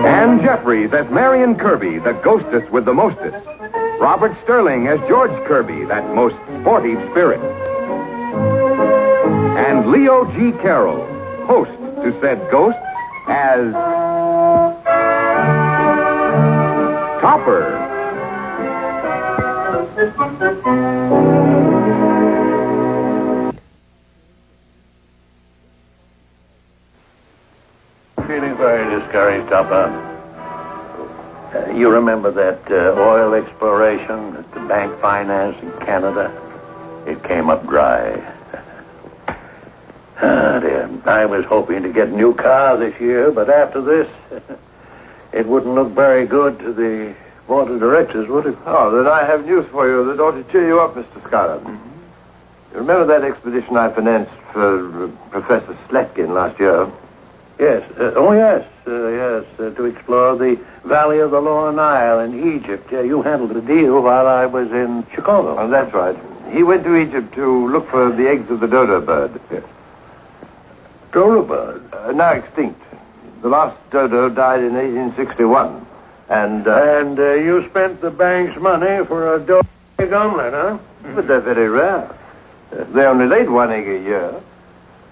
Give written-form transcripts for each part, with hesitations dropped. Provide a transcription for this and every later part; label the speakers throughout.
Speaker 1: Ann Jeffries as Marion Kirby, the ghostess with the mostest. Robert Sterling as George Kirby, that most sportive spirit. And Leo G. Carroll, host to said ghosts, as Topper.
Speaker 2: Feeling very discouraged, Topper. You remember that oil exploration at the bank finance in Canada? It came up dry. Dear. I was hoping to get a new car this year, but after this, it wouldn't look very good to the board of directors, would it?
Speaker 3: Oh, then I have news for you that ought to cheer you up, Mr. Schuyler. Mm-hmm. You remember that expedition I financed for Professor Slatkin last year?
Speaker 2: Yes. To explore the valley of the Lower Nile in Egypt. You handled the deal while I was in Chicago.
Speaker 3: Oh, that's right. He went to Egypt to look for the eggs of the dodo bird. Yes.
Speaker 2: Dodo bird?
Speaker 3: Now extinct. The last dodo died in 1861. And
Speaker 2: you spent the bank's money for a dodo egg omelet, huh?
Speaker 3: But they're very rare. They only laid one egg a year.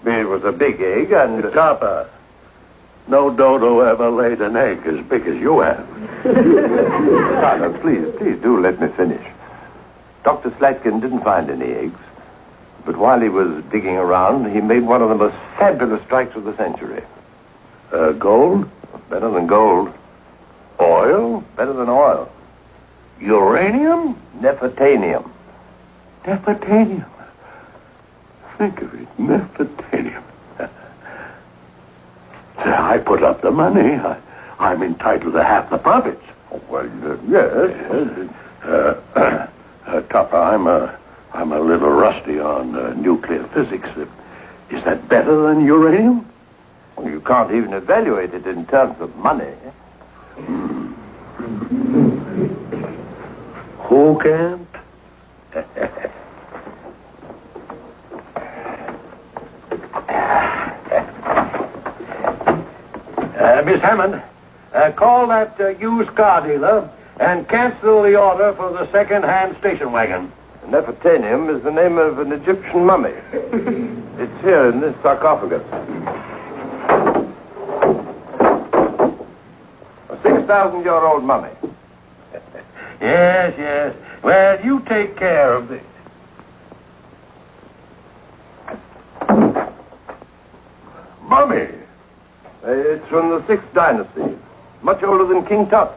Speaker 3: It was a big egg, and...
Speaker 2: Topper, no dodo ever laid an egg as big as you have.
Speaker 3: Tyler, please do let me finish. Dr. Slatkin didn't find any eggs. But while he was digging around, he made one of the most fabulous strikes of the century.
Speaker 2: Gold?
Speaker 3: Better than gold.
Speaker 2: Oil?
Speaker 3: Better than oil.
Speaker 2: Uranium?
Speaker 3: Nefertanium.
Speaker 2: Nefertanium. Think of it, nefertanium. I put up the money. I'm entitled to half the profits.
Speaker 3: Oh, well, yes.
Speaker 2: Topper, I'm a little rusty on nuclear physics. Is that better than uranium?
Speaker 3: Well, you can't even evaluate it in terms of money.
Speaker 2: Who can't? Miss Hammond, call that used car dealer and cancel the order for the second-hand station wagon.
Speaker 3: Nefertanium is the name of an Egyptian mummy. It's here in this sarcophagus. A 6,000-year-old mummy.
Speaker 2: Yes. Well, you take care of this. Mummy!
Speaker 3: It's from the 6th dynasty. Much older than King Tut.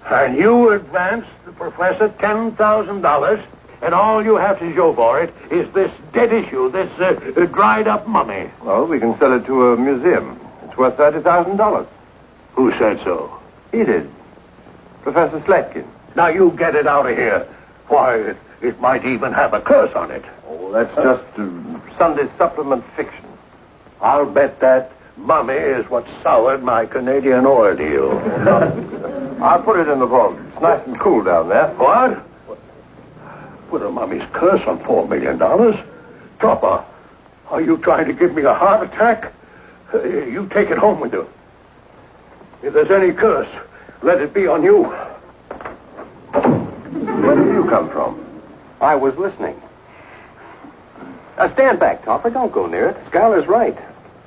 Speaker 2: And you advance the professor $10,000, and all you have to show for it is this dead issue, this dried-up mummy.
Speaker 3: Well, we can sell it to a museum. It's worth $30,000.
Speaker 2: Who said so?
Speaker 3: He did. Professor Slatkin.
Speaker 2: Now, you get it out of here. Why, it might even have a curse on it.
Speaker 3: Oh, that's just Sunday supplement fiction.
Speaker 2: I'll bet that mummy is what soured my Canadian oil deal.
Speaker 3: I'll put it in the vault. It's nice and cool down there.
Speaker 2: What? Put a mummy's curse on $4 million? Topper, are you trying to give me a heart attack? You take it home with you. If there's any curse, let it be on you.
Speaker 3: Where did you come from?
Speaker 1: I was listening. Stand back, Topper. Don't go near it. Schuyler's right.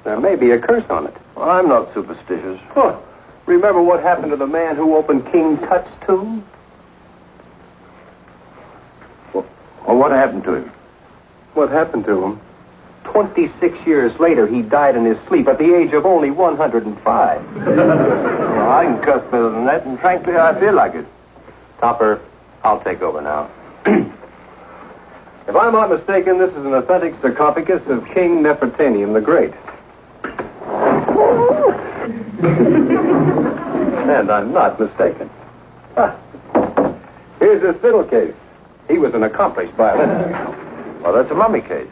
Speaker 1: There may be a curse on it.
Speaker 3: Well, I'm not superstitious.
Speaker 1: Huh. Remember what happened to the man who opened King Tut's tomb?
Speaker 3: Well, what happened to him?
Speaker 1: What happened to him? 26 years later, he died in his sleep at the age of only 105.
Speaker 3: Well, I can curse better than that, and frankly, I feel like it.
Speaker 1: Topper, I'll take over now. If I'm not mistaken, this is an authentic sarcophagus of King Nefertanium the Great. And I'm not mistaken. Here's his fiddle case. He was an accomplished violinist.
Speaker 3: Well, that's a mummy case.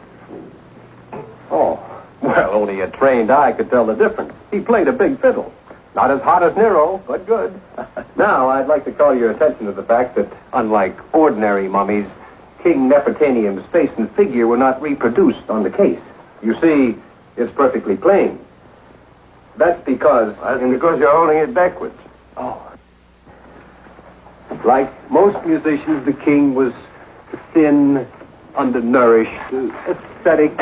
Speaker 1: Oh, well, only a trained eye could tell the difference. He played a big fiddle. Not as hot as Nero, but good. Now, I'd like to call your attention to the fact that, unlike ordinary mummies, King Nefertanium's face and figure were not reproduced on the case. You see, it's perfectly plain. That's because...
Speaker 3: That's because you're holding it backwards.
Speaker 1: Oh. Like most musicians, the king was thin, undernourished, aesthetic.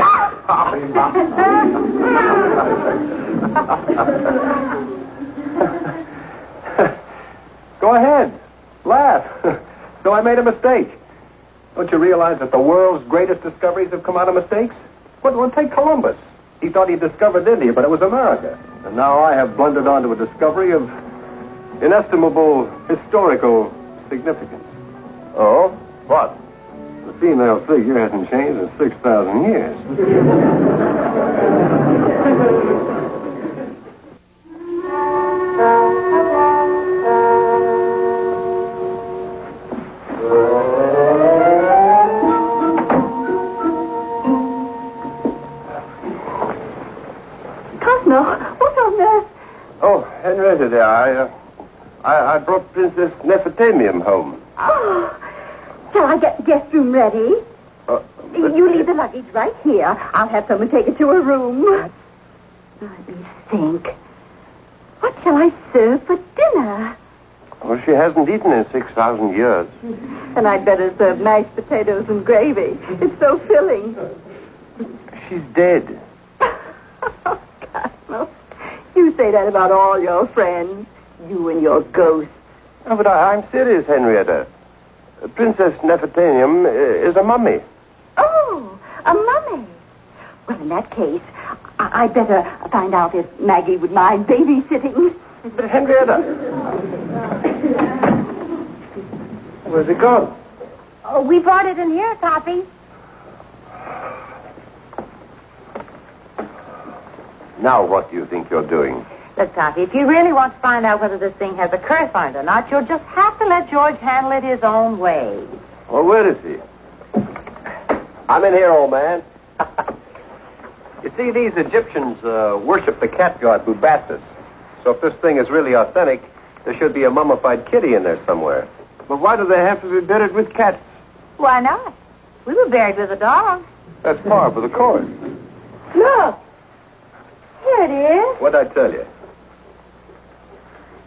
Speaker 1: Go ahead. Laugh. So I made a mistake. Don't you realize that the world's greatest discoveries have come out of mistakes? Well, take Columbus. He thought he discovered India, but it was America. And now I have blundered onto a discovery of inestimable historical significance.
Speaker 3: Oh? What?
Speaker 1: The female figure hasn't changed in 6,000 years.
Speaker 4: Cosmo, what on earth?
Speaker 3: Oh, Henrietta dear, I brought Princess Nefertamium home.
Speaker 4: Oh, shall I get the guest room ready? You leave the luggage right here. I'll have someone take it to her room. Let me think. What shall I serve for dinner?
Speaker 3: Well, she hasn't eaten in 6,000 years.
Speaker 4: And I'd better serve mashed potatoes and gravy. It's so filling.
Speaker 3: She's dead.
Speaker 4: Oh, Cosmo, you say that about all your friends. You and your ghosts.
Speaker 3: No, but I'm serious, Henrietta. Princess Nefertamium is a mummy.
Speaker 4: Oh, a mummy. Well, in that case, I'd better find out if Maggie would mind babysitting.
Speaker 3: But Henrietta... Where's it gone?
Speaker 4: Oh, we brought it in here, Toppy.
Speaker 3: Now what do you think you're doing?
Speaker 5: Look, Toppy, if you really want to find out whether this thing has a curse on it or not, you'll just have to let George handle it his own way.
Speaker 3: Well, where is he?
Speaker 1: I'm in here, old man. You see, these Egyptians worship the cat god Bubastis. So if this thing is really authentic, there should be a mummified kitty in there somewhere.
Speaker 3: But why do they have to be buried with cats?
Speaker 5: Why not? We were buried with a dog.
Speaker 3: That's par for the course.
Speaker 4: Look. Here it is.
Speaker 1: What'd I tell you?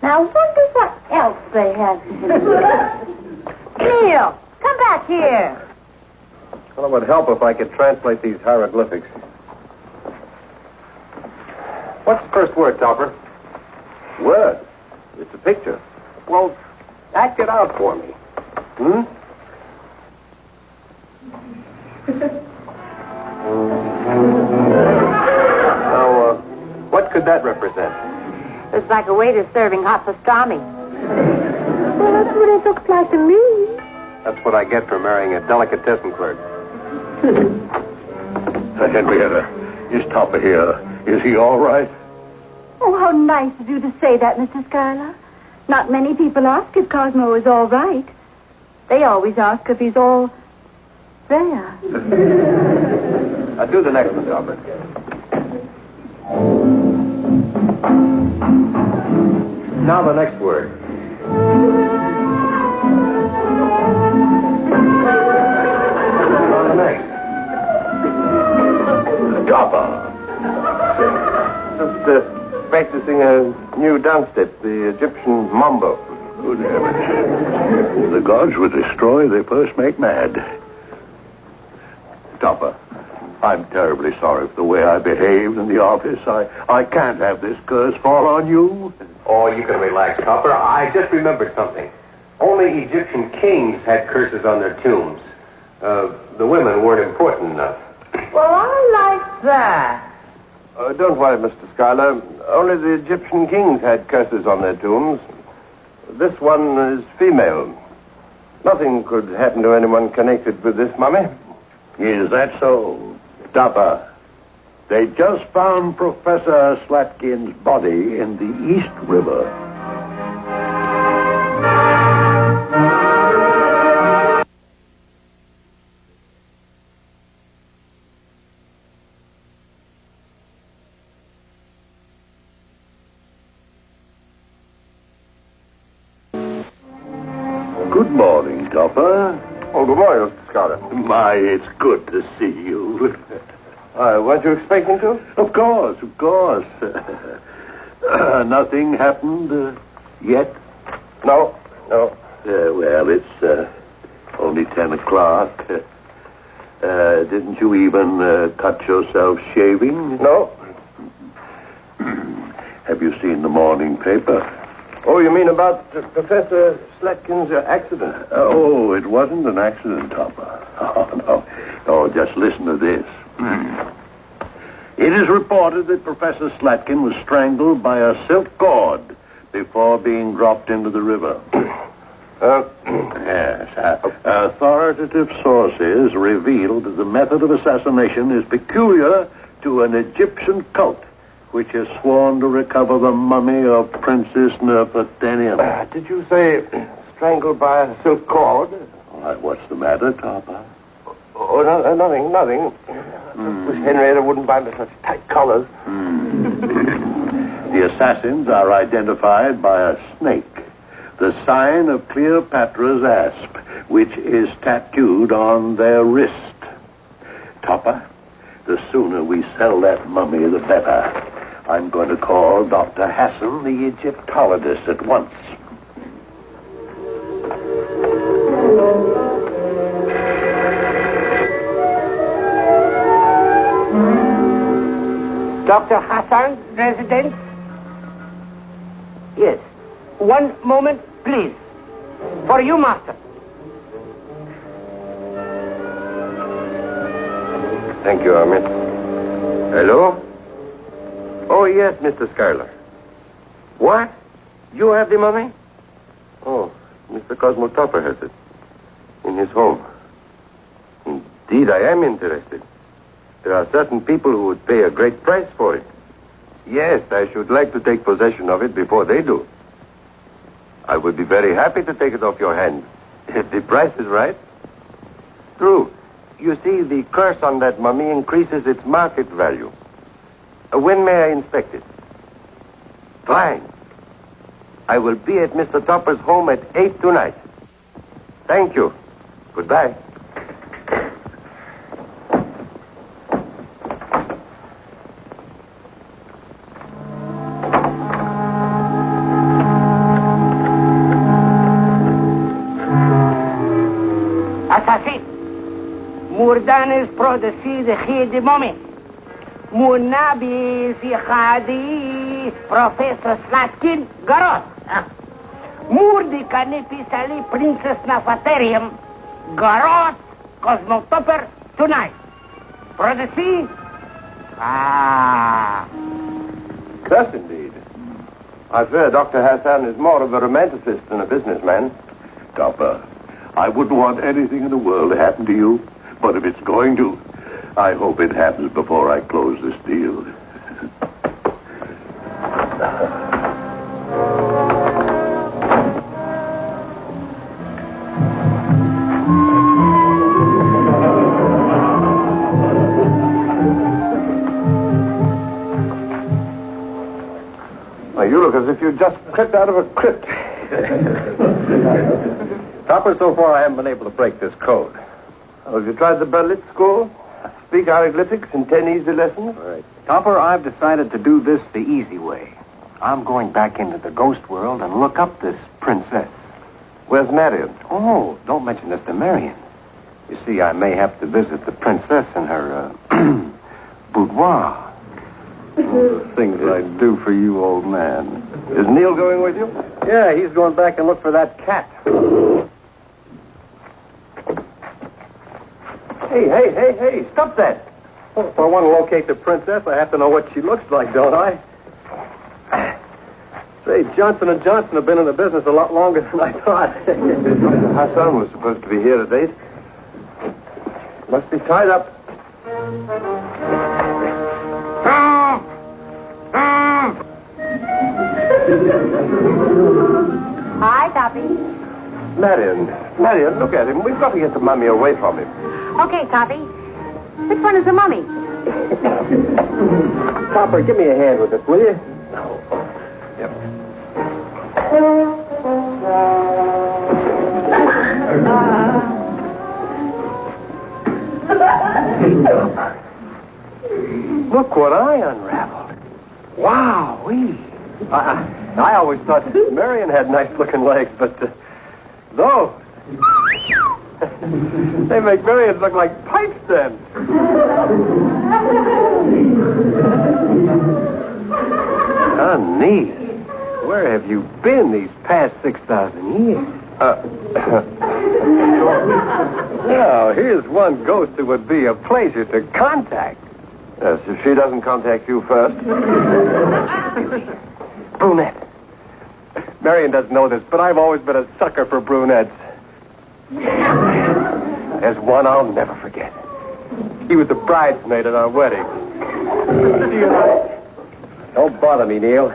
Speaker 4: Now, wonder what else they have.
Speaker 5: Neil, come back here.
Speaker 1: Well, it would help if I could translate these hieroglyphics. What's the first word, Topper?
Speaker 3: Word. It's a picture.
Speaker 1: Well, act it out for me. Hmm? Now, what could that represent?
Speaker 5: It's like a waiter serving hot pastrami.
Speaker 4: Well, that's what it looks like to me.
Speaker 1: That's what I get for marrying a delicatessen clerk.
Speaker 2: Henrietta, is Topper here? Is he all right?
Speaker 4: Oh, how nice of you to say that, Mr. Schuyler. Not many people ask if Cosmo is all right. They always ask if he's all there.
Speaker 1: I'll do the next one, Topper. Now the next word. On the next.
Speaker 2: Topper.
Speaker 3: Just practicing a new dance step, the Egyptian mambo.
Speaker 2: Good heavens. The gods would destroy, they first make mad. Topper, I'm terribly sorry for the way I behaved in the office. I can't have this curse fall on you.
Speaker 1: Oh, you can relax, Topper. I just remembered something. Only Egyptian kings had curses on their tombs. The women weren't important enough.
Speaker 5: Well, I like that.
Speaker 3: Don't worry, Mr. Schuyler. Only the Egyptian kings had curses on their tombs. This one is female. Nothing could happen to anyone connected with this mummy.
Speaker 2: Is that so? Topper, they just found Professor Slatkin's body in the East River. Good morning, Topper.
Speaker 3: Oh, good morning, Mr. Schuyler.
Speaker 2: My, it's good to see you.
Speaker 3: Weren't you expecting to?
Speaker 2: Of course, of course. Nothing happened yet?
Speaker 1: No.
Speaker 2: Well, it's only 10 o'clock. Didn't you even cut yourself shaving?
Speaker 1: No.
Speaker 2: Have you seen the morning paper?
Speaker 1: Oh, you mean about Professor Slatkin's accident?
Speaker 2: Oh, it wasn't an accident, Topper. Oh, no. Oh, just listen to this. It is reported that Professor Slatkin was strangled by a silk cord before being dropped into the river. Yes. Authoritative sources revealed that the method of assassination is peculiar to an Egyptian cult, which has sworn to recover the mummy of Princess Nefertari.
Speaker 1: Did you say strangled by a silk cord?
Speaker 2: What's the matter, Topper?
Speaker 1: Oh, nothing. Wish Henrietta wouldn't buy me such tight collars.
Speaker 2: The assassins are identified by a snake, the sign of Cleopatra's asp, which is tattooed on their wrist. Topper, the sooner we sell that mummy, the better. I'm going to call Dr. Hassan, the Egyptologist, at once.
Speaker 6: Dr. Hassan, resident? Yes. One moment, please. For you, master.
Speaker 1: Thank you, Ahmed. Hello? Oh, yes, Mr. Schuyler. What? You have the money? Oh, Mr. Cosmo Topper has it. In his home. Indeed, I am interested. There are certain people who would pay a great price for it. Yes, I should like to take possession of it before they do. I would be very happy to take it off your hands, if the price is right. True. You see, the curse on that mummy increases its market value. When may I inspect it? Fine. I will be at Mr. Topper's home at 8 tonight. Thank you. Goodbye.
Speaker 6: Assassin. Murdanis prodesi de khid mommy. Munabi fi khadi Professor Slatkin Garot. Murdi kanipi sali Princess Nefertari Garot Cosmo Topper tonight. Prodesi?
Speaker 1: Yes, indeed. I fear Dr. Hassan is more of a romanticist than a businessman.
Speaker 2: Topper, I wouldn't want anything in the world to happen to you, but if it's going to, I hope it happens before I close this deal.
Speaker 1: Well, you look as if you just crept out of a crypt. Topper, so far I haven't been able to break this code. Oh, have you tried the Berlitz school? Speak hieroglyphics in 10 easy lessons?
Speaker 7: All right. Topper, I've decided to do this the easy way. I'm going back into the ghost world and look up this princess.
Speaker 1: Where's Marion?
Speaker 7: Oh, don't mention this to Marion. You see, I may have to visit the princess in her, boudoir. Oh, the things I'd do for you, old man.
Speaker 1: Is Neil going with you?
Speaker 7: Yeah, he's going back and look for that cat.
Speaker 1: Hey, stop that.
Speaker 7: Well, if I want to locate the princess, I have to know what she looks like, don't I? Say, Johnson & Johnson have been in the business a lot longer than I thought.
Speaker 1: Hassan was supposed to be here at 8. Must be tied up.
Speaker 5: Hi, Toppy.
Speaker 1: Marion, look at him. We've got to get the mummy away from him.
Speaker 5: Okay, Toppy. Which one is the mummy?
Speaker 1: Topper, give me a hand with it, will you? Yep. Look what I unraveled. Wow-wee. I always thought Marion had nice-looking legs, but those... they make Marion look like pipe stems. Honey, where have you been these past 6,000 years? Now, here's one ghost who would be a pleasure to contact.
Speaker 3: Yes, if she doesn't contact you first.
Speaker 1: Brunette. Marion doesn't know this, but I've always been a sucker for brunettes. There's one I'll never forget. He was the bridesmaid at our wedding. Don't bother me, Neil.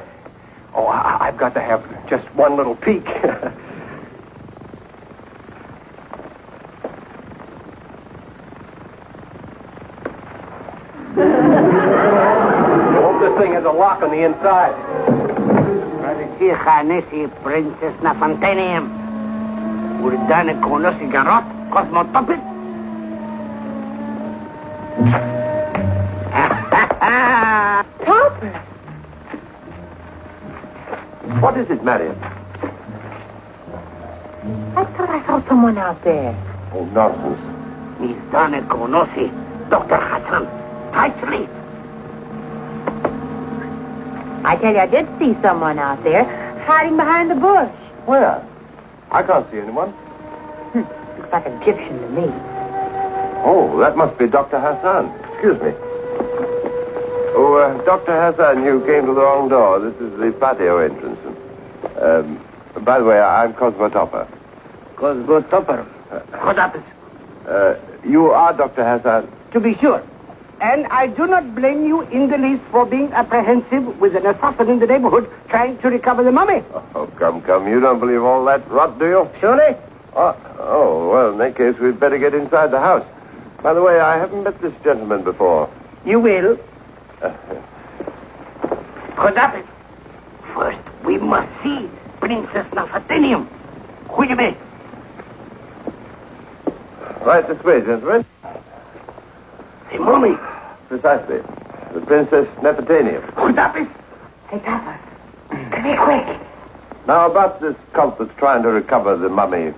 Speaker 1: Oh, I've got to have just one little peek. I hope this thing has a lock on the inside.
Speaker 6: Princess Nafantanium. Urdane kono sigarot, kosmotopit.
Speaker 4: Topper.
Speaker 3: What is it, Marion?
Speaker 5: I thought I saw someone out there.
Speaker 3: Oh, nonsense.
Speaker 6: Izdane konosi, Dr. Hassan. Tightly.
Speaker 5: I tell you, I did see someone out there hiding behind the bush.
Speaker 3: Where? I can't see anyone.
Speaker 5: Looks like an Egyptian to me.
Speaker 3: Oh, that must be Dr. Hassan. Excuse me. Oh, Dr. Hassan, you came to the wrong door. This is the patio entrance. By the way, I'm Cosmo Topper.
Speaker 6: Cosmo Topper. Kodapis.
Speaker 3: You are Dr. Hassan?
Speaker 6: To be sure. And I do not blame you in the least for being apprehensive with an assassin in the neighborhood trying to recover the mummy.
Speaker 3: Oh, come. You don't believe all that rot, do you?
Speaker 6: Surely?
Speaker 3: Oh, well, in that case, we'd better get inside the house. By the way, I haven't met this gentleman before.
Speaker 6: You will. Kodapis. First, we must see Princess Nafatinium. Wait a minute.
Speaker 3: Right this way, gentlemen.
Speaker 6: The mummy.
Speaker 3: Precisely. The Princess Nefertanium.
Speaker 6: Kodapis.
Speaker 5: Hey, Topper, come here quick.
Speaker 3: Now, about this cult that's trying to recover the mummy.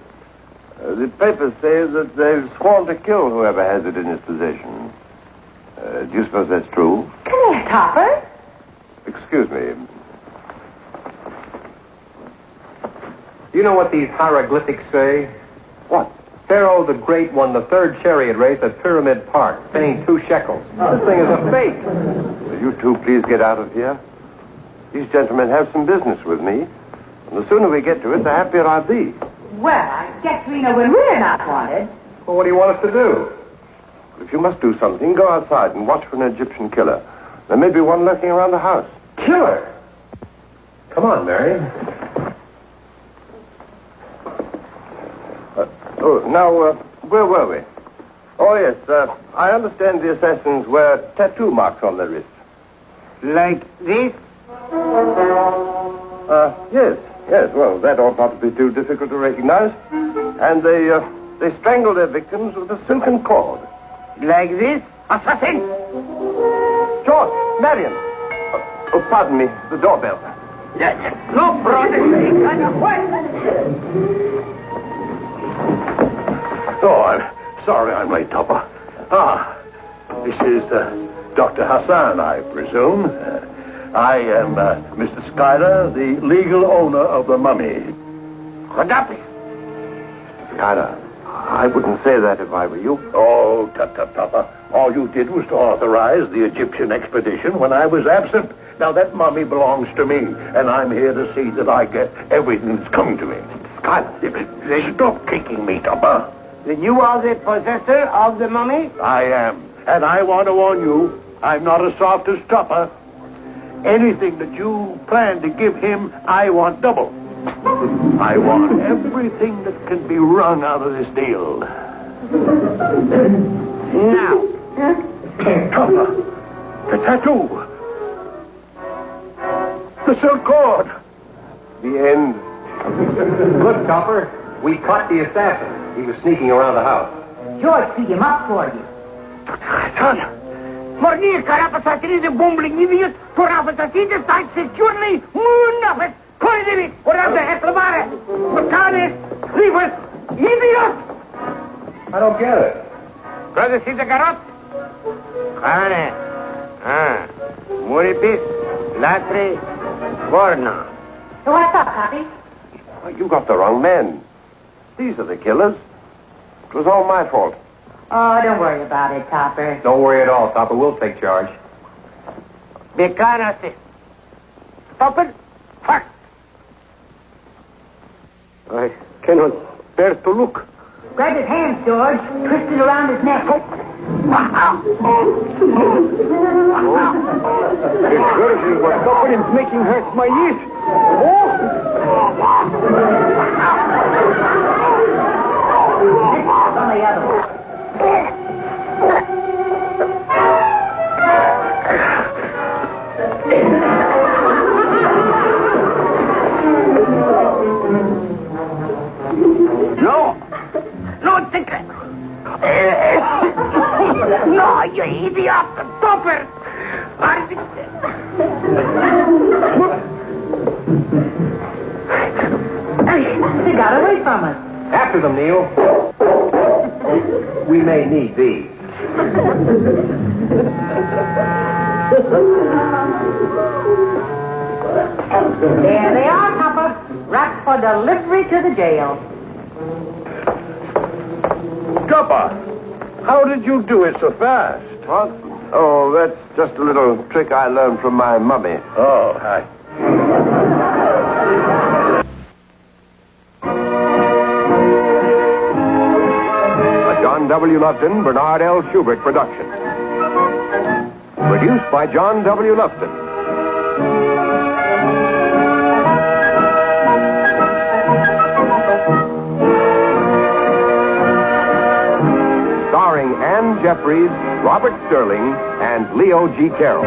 Speaker 3: The papers say that they've sworn to kill whoever has it in his possession. Do you suppose that's true?
Speaker 5: Come here, Topper.
Speaker 3: Excuse me.
Speaker 1: You know what these hieroglyphics say?
Speaker 3: What?
Speaker 1: Pharaoh the Great won the third chariot race at Pyramid Park, paying 2 shekels. This thing is a fake.
Speaker 3: Will you two please get out of here? These gentlemen have some business with me. And the sooner we get to it, the happier I'll be.
Speaker 5: Well, I guess we know when we're not wanted.
Speaker 1: Well, what do you want us to do?
Speaker 3: If you must do something, go outside and watch for an Egyptian killer. There may be one lurking around the house.
Speaker 1: Killer? Come on, Marion.
Speaker 3: Where were we? Oh, yes, I understand the assassins wear tattoo marks on their wrists.
Speaker 6: Like this?
Speaker 3: Yes, well, that ought not to be too difficult to recognize. And they strangle their victims with a silken cord.
Speaker 6: Like this? Assassin!
Speaker 3: George, Marion. Pardon me, the doorbell.
Speaker 6: No problem.
Speaker 2: Oh, I'm sorry I'm late, Topper. This is Dr. Hassan, I presume. I am Mr. Schuyler, the legal owner of the mummy.
Speaker 6: Kodapis.
Speaker 3: Schuyler, I wouldn't say that if I were you.
Speaker 2: Oh, Topper. All you did was to authorize the Egyptian expedition when I was absent. Now, that mummy belongs to me, and I'm here to see that I get everything that's coming to me.
Speaker 3: Schuyler.
Speaker 2: Stop kicking me, Topper.
Speaker 6: Then you are the possessor of the mummy?
Speaker 2: I am. And I want to warn you, I'm not as soft as Topper. Anything that you plan to give him, I want double. I want everything that can be wrung out of this deal.
Speaker 6: Now.
Speaker 2: Topper, the tattoo. The silk cord.
Speaker 3: The end.
Speaker 1: Look, Topper, we caught the assassin. He was sneaking around the house.
Speaker 5: George beat him up for you.
Speaker 2: Hassan,
Speaker 6: Pornir, carapasatiri, the bumbling idiot, for apasatiri, the site securely, moon of it, corridor, or of the Eplamare, Macanis, Rivers, idiot!
Speaker 1: I don't get it.
Speaker 6: Brother, see the garot? Cane. Muripis, Latre, Gorna.
Speaker 5: So what's up, Poppy?
Speaker 3: Oh, you got the wrong men. These are the killers. It was all my fault.
Speaker 5: Oh, don't worry about it, Topper.
Speaker 1: Don't worry at all, Topper. We'll take charge.
Speaker 6: Becanate. Open. Fuck. I cannot bear to look.
Speaker 5: Grab his hands, George. Twist it around his neck.
Speaker 6: It's hurting what Topper is making hurt my ears.
Speaker 5: On the other one.
Speaker 6: No, think it. No, you idiot. Topper.
Speaker 5: They got away from us.
Speaker 1: After them, Neil. We may need these.
Speaker 5: There they are, Topper. Wrapped for delivery to the jail.
Speaker 2: Topper, how did you do it so fast?
Speaker 3: What? Oh, that's just a little trick I learned from my mummy.
Speaker 2: Oh, hi.
Speaker 1: A John W. Lufton, Bernard L. Schubert production. Produced by John W. Lufton. Starring Ann Jeffries, Robert Sterling, and Leo G. Carroll.